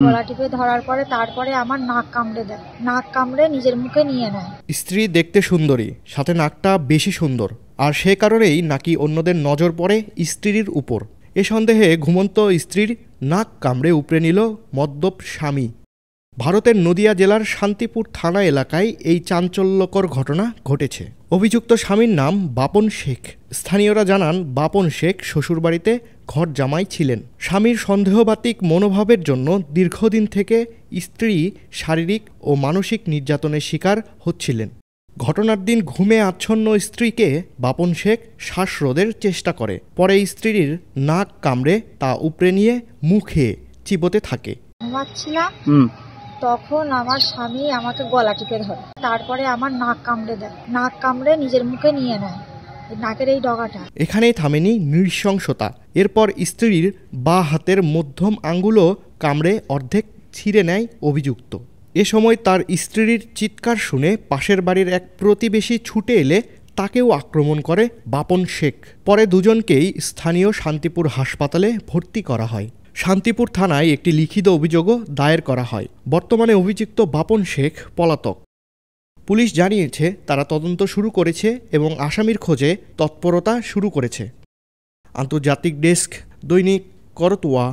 গলা টিপে ধরার পরে তারপরে আমার নাক কামড়ে দেয়, নাক কামড়ে নিজের মুখে নিয়ে নেয়। স্ত্রী দেখতে সুন্দরী, সাথে নাকটা বেশি সুন্দর, আর সে কারণেই নাকি অন্যদের নজর পড়ে স্ত্রীর উপর। এ সন্দেহে ঘুমন্ত স্ত্রীর নাক কামড়ে উপড়ে নিল মদ্যপ স্বামী। ভারতের নদিয়া জেলার শান্তিপুর থানা এলাকায় এই চাঞ্চল্যকর ঘটনা ঘটেছে। অভিযুক্ত স্বামীর নাম বাপন শেখ। স্থানীয়রা জানান, বাপন শেখ শ্বশুরবাড়িতে ঘর জামাই ছিলেন। স্বামীর সন্দেহবাতিক মনোভাবের জন্য দীর্ঘদিন থেকে স্ত্রী শারীরিক ও মানসিক নির্যাতনের শিকার হচ্ছিলেন। ঘটনার দিন ঘুমে আচ্ছন্ন স্ত্রীকে বাপন শেখ শ্বাসরোধের চেষ্টা করে। পরে স্ত্রীর নাক কামড়ে তা উপড়ে নিয়ে মুখে চিবোতে থাকে। ঘুমাচ্ছিলাম, তখন আমার স্বামী আমাকে গলা টিপে ধরে, তারপরে আমার নাক কামড়ে দেয়, নাক কামড়ে নিজের মুখে নিয়ে নেয়, নাকের এই ডগাটা। এখানেই থামেনি নৃশংসতা। এরপর স্ত্রীর বাঁ হাতের মধ্যম আঙ্গুলও কামড়ে অর্ধেক ছিঁড়ে নেয় অভিযুক্ত। এ সময় তার স্ত্রীর চিৎকার শুনে পাশের বাড়ির এক প্রতিবেশী ছুটে এলে তাকেও আক্রমণ করে বাপন শেখ। পরে দুজনকেই স্থানীয় শান্তিপুর হাসপাতালে ভর্তি করা হয়। শান্তিপুর থানায় একটি লিখিত অভিযোগও দায়ের করা হয়। বর্তমানে অভিযুক্ত বাপন শেখ পলাতক। পুলিশ জানিয়েছে তারা তদন্ত শুরু করেছে এবং আসামির খোঁজে তৎপরতা শুরু করেছে। আন্তর্জাতিক ডেস্ক, দৈনিক করতোয়া।